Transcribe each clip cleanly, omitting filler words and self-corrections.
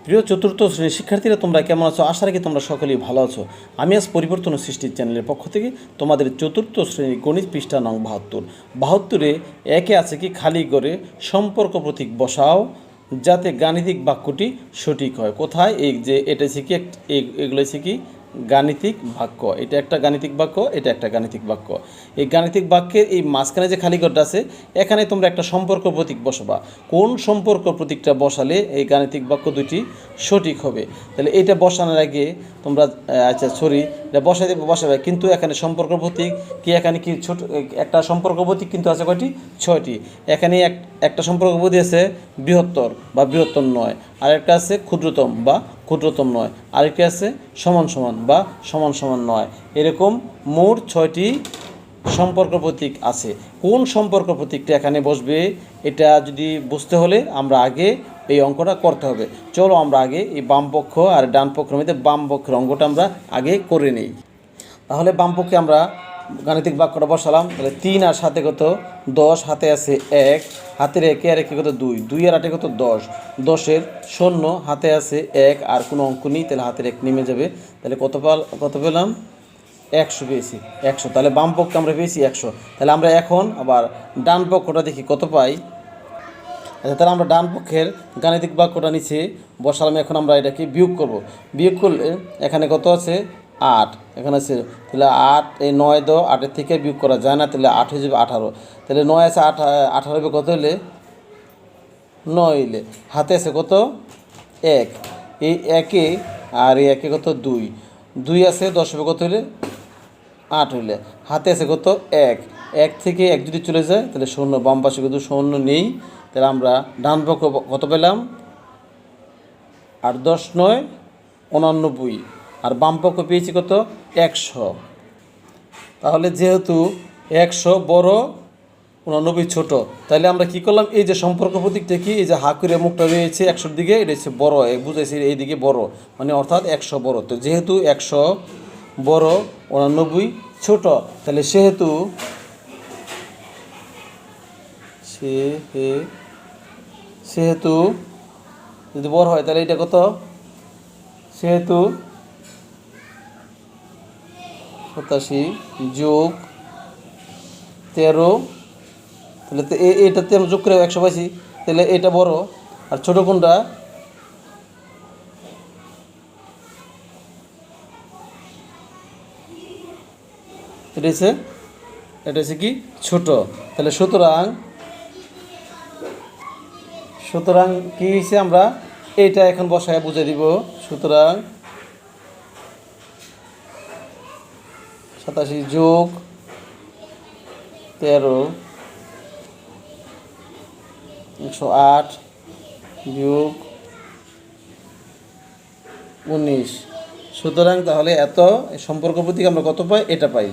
প্রিয় চতুর্থ শ্রেণীর শিক্ষার্থীরা, তোমরা কেমন আছো? আশা রাখি তোমরা সকলেই ভালো আছো। আমি আজ পরিবর্তন ও সৃষ্টির চ্যানেলের পক্ষ থেকে তোমাদের চতুর্থ শ্রেণীর গণিত পৃষ্ঠা নং 72 একে আছে কি, খালি করে সম্পর্ক প্রতীক বসাও যাতে গাণিতিক বাক্যটি সঠিক হয়। কোথায়? এই যে এটা হচ্ছে কি, এগুলো হচ্ছে কি গাণিতিক বাক্য। এটা একটা গাণিতিক বাক্য, এটা একটা গাণিতিক বাক্য। এই গাণিতিক বাক্যের এই মাঝখানে যে খালি ঘরটা আছে, এখানে তোমরা একটা সম্পর্ক প্রতীক বসাবা। কোন সম্পর্ক প্রতীকটা বসালে এই গাণিতিক বাক্য দুটি সঠিক হবে? তাহলে এটা বসানোর আগে তোমরা এটা বসাবে, কিন্তু এখানে সম্পর্ক প্রতীক কি, এখানে কি ছোট একটা সম্পর্ক প্রতীক কিন্তু আছে কয়টি? 6টি। এখানে একটা সম্পর্ক প্রতীক আছে বৃহত্তর বা বৃহত্তর নয়, আরেকটা আছে ক্ষুদ্রতম বা ক্ষুদ্রতম নয়, আরেকটা আছে সমান সমান বা সমান সমান নয়। এরকম মোট 6টি সম্পর্ক প্রতীক আছে। কোন সম্পর্ক প্রতীকটা এখানে বসবে, এটা যদি বুঝতে হলে আমরা আগে এই অঙ্কটা করতে হবে। চলো আমরা আগে এই বাম পক্ষ আর ডান পক্ষের মধ্যে বাম পক্ষের অঙ্কটা আমরা আগে করে নিই। তাহলে বাম পক্ষে আমরা গাণিতিক বাক্যটা বসালাম। তাহলে 3 আর 7 কত? 10, হাতে আছে 1, হাতের 1 আর 1 কত? 2, 2 আর 8 কত? 10, 10-এর 0, হাতে আছে 1 আর কোনো অঙ্ক নেই, তাহলে হাতের 1 নেমে যাবে। তাহলে কত পেলাম? 100 পেয়েছি, 100। তাহলে বাম পক্ষে আমরা পেয়েছি 100। তাহলে আমরা এখন আবার ডান পক্ষটা দেখি কত পাই। আচ্ছা, তাহলে আমরা ডান পক্ষের গাণিতিক বাক্যটা নিচে বসালাম। এখন আমরা এটাকে বিয়োগ করব। বিয়োগ করলে এখানে কত আছে? 8, এখানে আছে। তাহলে 8, এই 9 দাও, 8-এর থেকে বিয়োগ করা যায় না, তাহলে 8 হয়ে যাবে 18। তাহলে 9 আছে 18 হবে কত হলে? 9 হইলে। হাতে আছে কত? 1, এই 1-এ আর এই 1-এ কত? 2, 2 আছে 10 হবে কত হলে? 8 হইলে। হাতে আছে কত? 1, 1 থেকে 1 যদি চলে যায় তাহলে 0, বাম পাশে কিন্তু 0 নেই। তাহলে আমরা ডান পক্ষ কত পেলাম? 8 10 9 89, আর বাম পক্ষ পেয়েছি কত? 100। তাহলে যেহেতু 100 বড়, 89 ছোট, তাহলে আমরা কি করলাম? এই যে সম্পর্ক প্রতীকটা কি, এই যে হাকুরে মুখটা রয়েছে 100-র দিকে, এটা হচ্ছে বড়, বুঝাইছি এইদিকে বড়, মানে অর্থাৎ 100 বড়। তো যেহেতু 100 বড়, 89 ছোট, তাহলে সেহেতু যদি বড় হয় তাহলে এটা কত? সেহেতু 87 যোগ 13, তাহলে এটাতে আমরা যোগ করে 100 পাইছি। তাহলে এটা বড়, আর ছোট কোনটা? এটা হচ্ছে কি ছোট। তাহলে সুতরাং কি হয়েছে, আমরা এইটা এখন বসায় বুঝে দিব। সুতরাং 87 যোগ 13 108 বিয়োগ 19। সুতরাং তাহলে এত সম্পর্ক প্রতীক আমরা কত পাই? এটা পাই,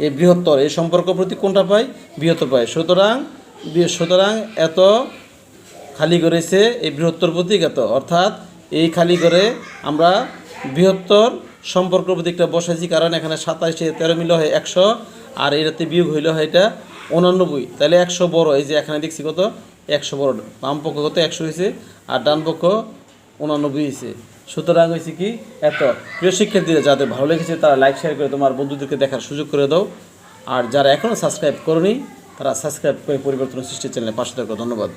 এই বৃহত্তর। এই সম্পর্ক প্রতীক কোনটা পাই? বৃহত্তর পাই। সুতরাং এত খালি করেছে এই বৃহত্তর প্রতীক এত, অর্থাৎ এই খালি করে আমরা বৃহত্তর সম্পর্ক প্রতীকটা বসাইছি, কারণ এখানে 27 13 মিলে হয় 100, আর এটাতে বিয়োগ হইলে হয় এটা 89। তাহলে 100 বড়, এই যে এখানে দেখছি কত? 100 বড়। বাম পক্ষ কত? 100 হয়েছে, আর ডান পক্ষ 89 হয়েছে। সুতরাং হয়েছে কি এত। প্রিয় শিক্ষার্থীরা, যাদের ভালো লেগেছে তারা লাইক শেয়ার করে তোমার বন্ধুদেরকে দেখার সুযোগ করে দাও। আর যারা এখনও সাবস্ক্রাইব করোনি তারা সাবস্ক্রাইব করে পরিবর্তন সৃষ্টির চ্যানেলে পাশে থাকো। ধন্যবাদ।